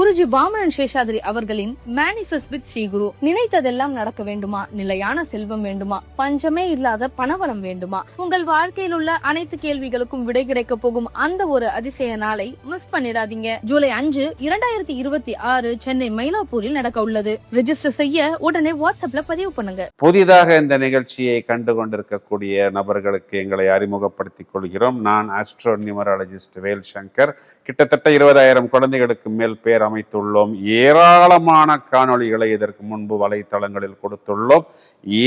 குருஜி பாமரன் சேஷாதிரி அவர்களின் manifest with Sri Guru. நினைத்ததெல்லாம் நடக்க வேண்டுமா? நிலையான செல்வம் வேண்டுமா? பஞ்சமே இல்லாத பணவளம் வேண்டுமா? உங்கள் வாழ்க்கையில் உள்ள அனைத்து கேள்விகளுக்கும் விடை கிடைக்க போகும் அந்த ஒரு அதிசய நாளை மிஸ் பண்ணிடாதீங்க. ஜூலை 5, 2026 சென்னை மயிலாப்பூரில் நடக்க உள்ளது. ரெஜிஸ்டர் செய்ய உடனே வாட்ஸ்அப்ல பதிவு பண்ணுங்க. புதிதாக இந்த நிகழ்ச்சியை கண்டு கொண்டிருக்கக்கூடிய நபர்களுக்கு எங்களை அறிமுகப்படுத்திக் கொள்கிறோம். நான் ஆஸ்ட்ரோ நியூமராலஜிஸ்ட் வேல் சங்கர். கிட்டத்தட்ட 20,000 குழந்தைகளுக்கு மேல் பேர் அமைத்துள்ளோம். ஏராளமான காணொளிகளை இதற்கு முன்பு வலைத்தளங்களில் கொடுத்துள்ளோம்.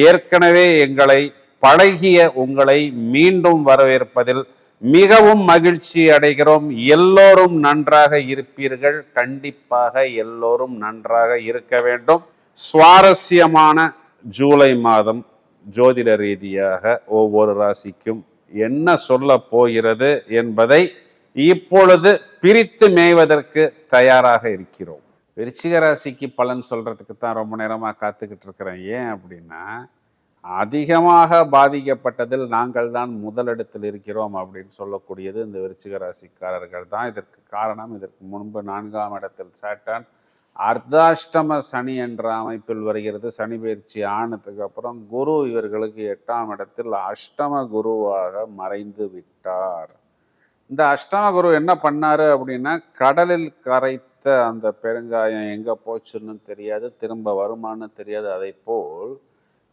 ஏற்கனவே எங்களை பழகிய உங்களை மீண்டும் வரவேற்பதில் மிகவும் மகிழ்ச்சி அடைகிறோம். எல்லோரும் நன்றாக இருப்பீர்கள். கண்டிப்பாக எல்லோரும் நன்றாக இருக்க வேண்டும். சுவாரஸ்யமான ஜூலை மாதம் ஜோதிட ரீதியாக ஒவ்வொரு ராசிக்கும் என்ன சொல்ல போகிறது என்பதை இப்பொழுது பிரித்து மேய்வதற்கு தயாராக இருக்கிறோம். விருச்சிக ராசிக்கு பலன் சொல்றதுக்கு தான் ரொம்ப நேரமாக காத்துக்கிட்டு இருக்கிறேன். ஏன் அப்படின்னா, அதிகமாக பாதிக்கப்பட்டதில் நாங்கள் தான் முதலிடத்தில் இருக்கிறோம் அப்படின்னு சொல்லக்கூடியது இந்த விருச்சிக ராசிக்காரர்கள் தான். இதற்கு காரணம், இதற்கு முன்பு 4ஆம் இடத்தில் சாட்டான் அர்த்தாஷ்டம சனி என்ற அமைப்பில் வருகிறது. சனி பயிற்சி ஆனதுக்கு அப்புறம் குரு இவர்களுக்கு 8ஆம் இடத்தில் அஷ்டம குருவாக மறைந்து விட்டார். இந்த அஷ்டம குரு என்ன பண்ணாரு அப்படின்னா, கடலில் கரைத்த அந்த பெருங்காயம் எங்க போச்சுன்னு தெரியாது, திரும்ப வருமானு தெரியாது. அதை போல்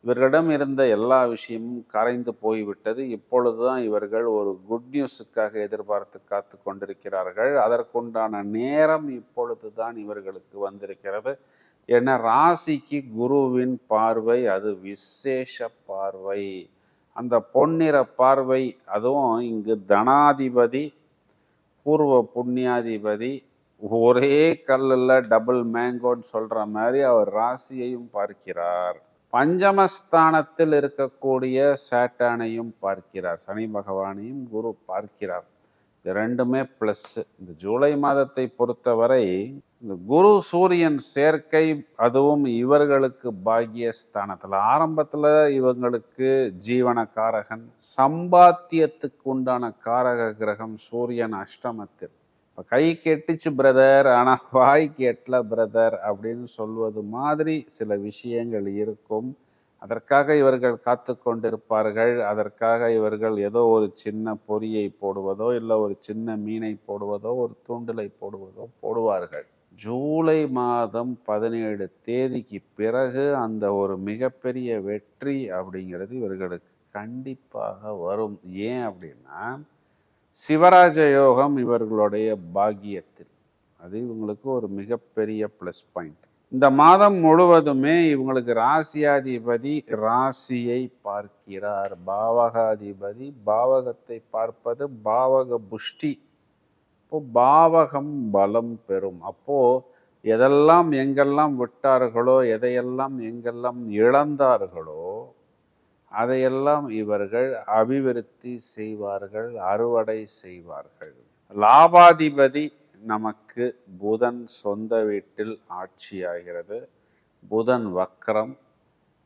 இவர்களிடம் இருந்த எல்லா விஷயமும் கரைந்து போய்விட்டது. இப்பொழுதுதான் இவர்கள் ஒரு குட் நியூஸுக்காக எதிர்பார்த்து காத்து கொண்டிருக்கிறார்கள். அதற்குண்டான நேரம் இப்பொழுதுதான் இவர்களுக்கு வந்திருக்கிறது. ஏன்னா ராசிக்கு குருவின் பார்வை அது விசேஷ பார்வை. அந்த பொன்னிற பார்வை, அதுவும் இங்கு தனாதிபதி பூர்வ புண்ணியாதிபதி ஒரே கல்லில் டபுள் மேங்கோன்னு சொல்ற மாதிரி அவர் ராசியையும் பார்க்கிறார். பஞ்சமஸ்தானத்தில் இருக்கக்கூடிய சாட்டானையும் பார்க்கிறார். சனி பகவானையும் குரு பார்க்கிறார். இது ரெண்டுமே பிளஸ். இந்த ஜூலை மாதத்தை பொறுத்தவரை இந்த குரு சூரியன் சேர்க்கை, அதுவும் இவர்களுக்கு பாக்கியஸ்தானத்தில். ஆரம்பத்தில் இவங்களுக்கு ஜீவன காரகன், சம்பாத்தியத்துக்கு உண்டான காரக கிரகம் சூரியன் அஷ்டமத்தில். இப்போ கை கெட்டுச்சு பிரதர், ஆனால் வாய் கெட்டல பிரதர் அப்படின்னு சொல்வது மாதிரி சில விஷயங்கள் இருக்கும். அதற்காக இவர்கள் காத்து கொண்டிருப்பார்கள். அதற்காக இவர்கள் ஏதோ ஒரு சின்ன பொரியை போடுவதோ, இல்லை ஒரு சின்ன மீனை போடுவதோ, ஒரு தூண்டிலை போடுவதோ போடுவார்கள். ஜூலை மாதம் 17 தேதிக்கு பிறகு அந்த ஒரு மிகப்பெரிய வெற்றி அப்படிங்கிறது இவர்களுக்கு கண்டிப்பாக வரும். ஏன் அப்படின்னா, சிவராஜ யோகம் இவர்களுடைய பாக்கியத்தில், அது இவங்களுக்கு ஒரு மிகப்பெரிய ப்ளஸ் பாயிண்ட். இந்த மாதம் முழுவதுமே இவங்களுக்கு ராசியாதிபதி ராசியை பார்க்கிறார். பாவகாதிபதி பாவகத்தை பார்ப்பது பாவக புஷ்டி. இப்போ பாவகம் பலம் பெறும். அப்போ எதெல்லாம் எங்கெல்லாம் விட்டார்களோ, எதையெல்லாம் எங்கெல்லாம் இழந்தார்களோ, அதையெல்லாம் இவர்கள் அபிவிருத்தி செய்வார்கள், அறுவடை செய்வார்கள். லாபாதிபதி நமக்கு புதன் சொந்த வீட்டில் ஆட்சியாகிறது. புதன் வக்ரம்,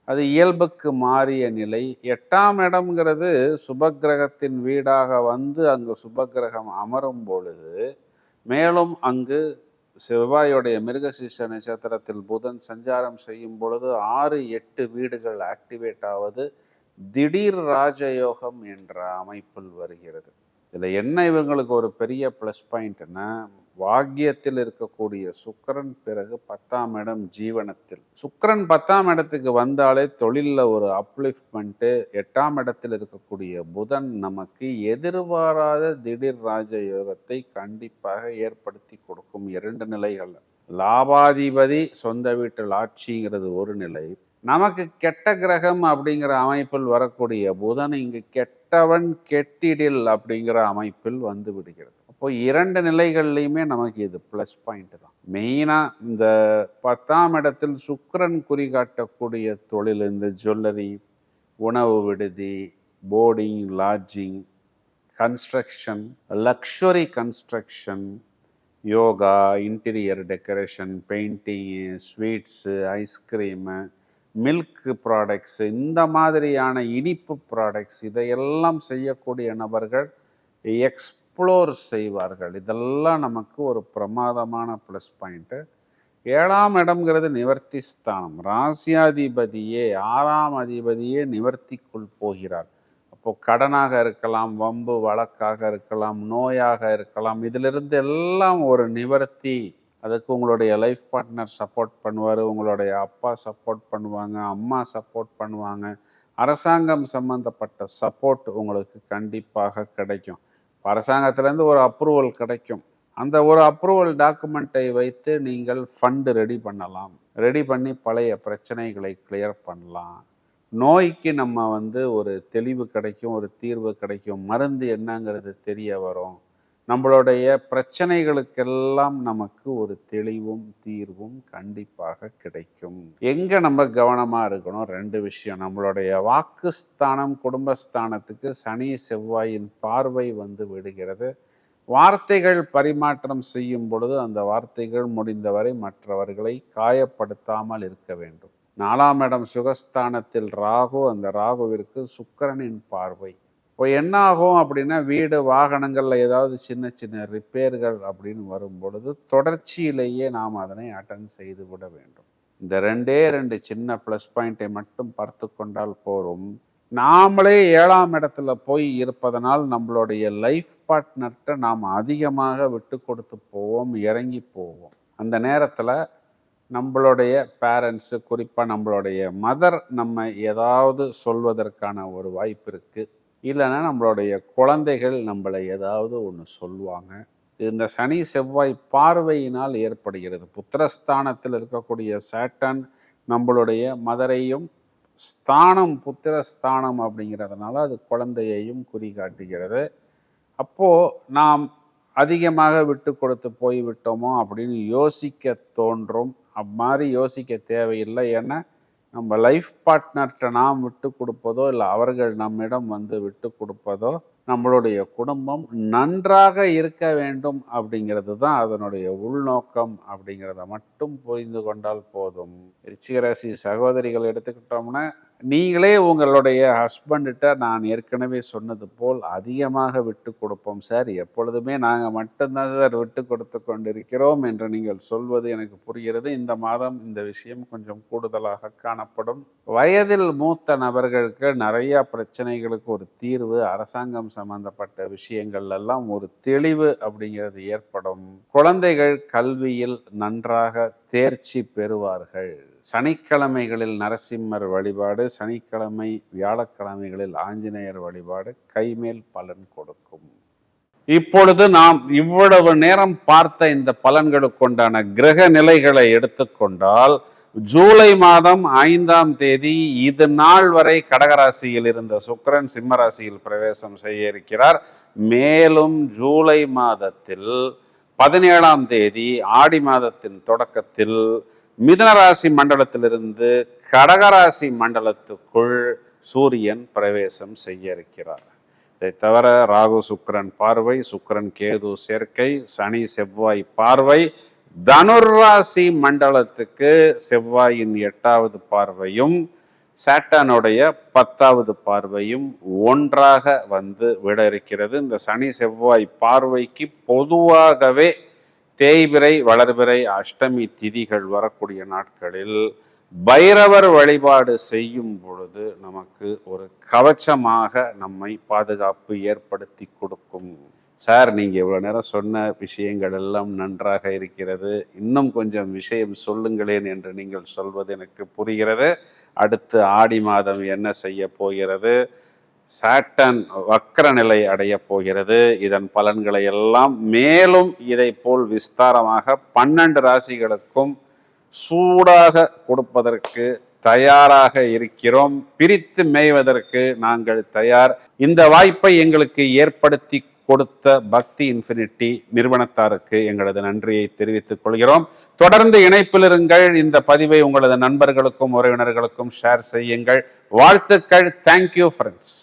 அது இயல்புக்கு மாறிய நிலை. 8ஆம் இடம்ங்கிறது சுபக்கிரகத்தின் வீடாக வந்து அங்கு சுபக்கிரகம் அமரும் பொழுது, மேலும் அங்கு செவ்வாயுடைய மிருகசீர்ஷ நட்சத்திரத்தில் புதன் சஞ்சாரம் செய்யும் பொழுது 6, 8 வீடுகள் ஆக்டிவேட் ஆவது திடீர் ராஜயோகம் என்ற அமைப்பில் வருகிறது. இதில் என்ன இவங்களுக்கு ஒரு பெரிய ப்ளஸ் பாயிண்ட்னா, பாக்கியத்தில் இருக்கக்கூடிய சுக்கிரன் பிறகு 10ஆம் இடம் ஜீவனத்தில். சுக்கிரன் 10ஆம் இடத்துக்கு வந்தாலே தொழிலில் ஒரு அப்லிஃப்ட்மெண்ட்டு. 8ஆம் இடத்தில் இருக்கக்கூடிய புதன் நமக்கு எதிர்பாராத திடீர் ராஜயோகத்தை கண்டிப்பாக ஏற்படுத்தி கொடுக்கும். 2 நிலைகள். லாபாதிபதி சொந்த வீட்டில் ஆட்சிங்கிறது ஒரு நிலை. நமக்கு கெட்ட கிரகம் அப்படிங்கிற அமைப்பில் வரக்கூடிய புதன் இங்கு கெட்டவன் கெட்டிடில் அப்படிங்கிற அமைப்பில் வந்து விடுகிறது. அப்போ 2 நிலைகள்லையுமே நமக்கு இது ப்ளஸ் பாயிண்ட் தான். மெயினாக இந்த 10ஆம் இடத்தில் சுக்கிரன் குறிகாட்டக்கூடிய தொழில், இந்த ஜுவல்லரி, உணவு விடுதி, boarding, lodging, construction, luxury construction, yoga, interior decoration, painting, sweets, ice cream, milk products, இந்த மாதிரியான இனிப்பு ப்ராடக்ட்ஸ், இதையெல்லாம் செய்யக்கூடிய நபர்கள், எக்ஸ்ப்ளோர் செய்வார்கள். இதெல்லாம் நமக்கு ஒரு பிரமாதமான ப்ளஸ் பாயிண்ட்டு. 7ஆம் இடம்ங்கிறது நிவர்த்தி ஸ்தானம். ராசியாதிபதியே 6ஆம் அதிபதியே நிவர்த்திக்குள் போகிறார். அப்போ கடனாக இருக்கலாம், வம்பு வழக்காக இருக்கலாம், நோயாக இருக்கலாம், இதிலிருந்து எல்லாம் ஒரு நிவர்த்தி. அதுக்கு உங்களுடைய லைஃப் பார்ட்னர் சப்போர்ட் பண்ணுவார், உங்களுடைய அப்பா சப்போர்ட் பண்ணுவாங்க, அம்மா சப்போர்ட் பண்ணுவாங்க. அரசாங்கம் சம்பந்தப்பட்ட சப்போர்ட் உங்களுக்கு கண்டிப்பாக கிடைக்கும். அரசாங்கத்திலேருந்து ஒரு அப்ரூவல் கிடைக்கும். அந்த ஒரு அப்ரூவல் டாக்குமெண்ட்டை வைத்து நீங்கள் ஃபண்டு ரெடி பண்ணலாம். ரெடி பண்ணி பழைய பிரச்சனைகளை கிளியர் பண்ணலாம். நோய்க்கு நம்ம ஒரு தெளிவு கிடைக்கும், ஒரு தீர்வு கிடைக்கும், மருந்து என்னங்கிறது தெரிய வரும். நம்மளுடைய பிரச்சனைகளுக்கெல்லாம் நமக்கு ஒரு தெளிவும் தீர்வும் கண்டிப்பாக கிடைக்கும். எங்க நம்ம கவனமா இருக்கணும்? 2 விஷயம். நம்மளுடைய வாக்குஸ்தானம், குடும்பஸ்தானத்துக்கு சனி செவ்வாயின் பார்வை விடுகிறது. வார்த்தைகள் பரிமாற்றம் செய்யும் பொழுது அந்த வார்த்தைகள் முடிந்தவரை மற்றவர்களை காயப்படுத்தாமல் இருக்க வேண்டும். 4ஆம் இடம் சுகஸ்தானத்தில் ராகு, அந்த ராகுவிற்கு சுக்கிரனின் பார்வை. இப்போ என்ன ஆகும் அப்படின்னா, வீடு வாகனங்கள்ல ஏதாவது சின்ன சின்ன ரிப்பேர்கள் அப்படின்னு வரும் பொழுது தொடர்ச்சியிலேயே நாம் அதனை அட்டன் செய்து விட வேண்டும். இந்த 2 சின்ன ப்ளஸ் பாயிண்டை மட்டும் பார்த்து கொண்டால் போரும். நாமளே 7ஆம் இடத்துல போய் இருப்பதனால் நம்மளுடைய லைஃப் பார்ட்னர்கிட்ட நாம் அதிகமாக விட்டு கொடுத்து போவோம், இறங்கி போவோம். அந்த நேரத்தில் நம்மளுடைய பேரண்ட்ஸு, குறிப்பாக நம்மளுடைய மதர் நம்ம ஏதாவது சொல்வதற்கான ஒரு வாய்ப்பு இருக்குது. இல்லைன்னா நம்மளுடைய குழந்தைகள் நம்மளை ஏதாவது ஒன்று சொல்லுவாங்க. இந்த சனி செவ்வாய் பார்வையினால் ஏற்படுகிறது. புத்திரஸ்தானத்தில் இருக்கக்கூடிய சாட்டன் நம்மளுடைய மதரையும், ஸ்தானம் புத்திரஸ்தானம் அப்படிங்கிறதுனால அது குழந்தையையும் குறிகாட்டுகிறது. அப்போது நாம் அதிகமாக விட்டு கொடுத்து போய்விட்டோமோ அப்படின்னு யோசிக்க தோன்றும். அம்மாதிரி யோசிக்க தேவையில்லை. ஏன்னா நம்ம லைஃப் பார்ட்னர்கிட்ட நாம் விட்டு கொடுப்பதோ இல்லை அவர்கள் நம்மிடம் விட்டு கொடுப்பதோ நம்மளுடைய குடும்பம் நன்றாக இருக்க வேண்டும் அப்படிங்கிறது தான் அதனுடைய உள்நோக்கம். அப்படிங்கிறத மட்டும் புரிந்து கொண்டால் போதும். விருச்சிகராசி சகோதரிகள் எடுத்துக்கிட்டோம்னா, நீங்களே உங்களுடைய ஹஸ்பண்ட்கிட்ட நான் ஏற்கனவே சொன்னது போல் அதிகமாக விட்டு கொடுப்போம் சார், எப்பொழுதுமே நாங்கள் மட்டும்தான் சார் விட்டு கொடுத்து கொண்டிருக்கிறோம் என்று நீங்கள் சொல்வது எனக்கு புரிகிறது. இந்த மாதம் இந்த விஷயம் கொஞ்சம் கூடுதலாக காணப்படும். வயதில் மூத்த நபர்களுக்கு நிறைய பிரச்சனைகளுக்கு ஒரு தீர்வு, அரசாங்கம் சம்பந்தப்பட்ட விஷயங்கள் எல்லாம் ஒரு தெளிவு அப்படிங்கிறது ஏற்படும். குழந்தைகள் கல்வியில் நன்றாக தேர்ச்சி பெறுவார்கள். சனிக்கிழமைகளில் நரசிம்மர் வழிபாடு, சனிக்கிழமை வியாழக்கிழமைகளில் ஆஞ்சநேயர் வழிபாடு கைமேல் பலன் கொடுக்கும். இப்பொழுது நாம் இவ்வளவு நேரம் பார்த்த இந்த பலன்களுக்குண்டான கிரக நிலைகளை எடுத்துக்கொண்டால், ஜூலை மாதம் 5ஆம் தேதி இது நாள் வரை கடகராசியில் இருந்த சுக்கிரன் சிம்மராசியில் பிரவேசம் செய்ய இருக்கிறார். மேலும் ஜூலை மாதத்தில் 17ஆம் தேதி ஆடி மாதத்தின் தொடக்கத்தில் மிதுனராசி மண்டலத்திலிருந்து கடகராசி மண்டலத்துக்குள் சூரியன் பிரவேசம் செய்ய இருக்கிறார். இதை தவிர ராகு சுக்கிரன் பார்வை, சுக்கிரன் கேது சேர்க்கை, சனி செவ்வாய் பார்வை, தனுராசி மண்டலத்துக்கு செவ்வாயின் 8வது பார்வையும் சாட்டனுடைய 10வது பார்வையும் ஒன்றாக விட இருக்கிறது. இந்த சனி செவ்வாய் பார்வைக்கு பொதுவாகவே தேய்பிறை, வளர்பிறை, அஷ்டமி திதிகள் வரக்கூடிய நாட்களில் பைரவர் வழிபாடு செய்யும் பொழுது நமக்கு ஒரு கவச்சமாக நம்மை பாதுகாப்பு ஏற்படுத்தி கொடுக்கும். சார், நீங்கள் இவ்வளோ நேரம் சொன்ன விஷயங்கள் எல்லாம் நன்றாக இருக்கிறது, இன்னும் கொஞ்சம் விஷயம் சொல்லுங்களேன் என்று நீங்கள் சொல்வது எனக்கு புரிகிறது. அடுத்து ஆடி மாதம் என்ன செய்ய போகிறது, சாட்டன் வக்ர நிலை அடைய போகிறது, இதன் பலன்களை எல்லாம் மேலும் இதை போல் விஸ்தாரமாக 12 ராசிகளுக்கும் சூடாக கொடுப்பதற்கு தயாராக இருக்கிறோம். பிரித்து மேய்வதற்கு நாங்கள் தயார். இந்த வாய்ப்பை எங்களுக்கு ஏற்படுத்தி கொடுத்த பக்தி இன்ஃபினிட்டி நிறுவனத்தாருக்கு எங்களது நன்றியை தெரிவித்துக் கொள்கிறோம். தொடர்ந்து இணைப்பில் இருங்கள். இந்த பதிவை உங்களது நண்பர்களுக்கும் உறவினர்களுக்கும் ஷேர் செய்யுங்கள். வாழ்த்துக்கள். Thank you friends.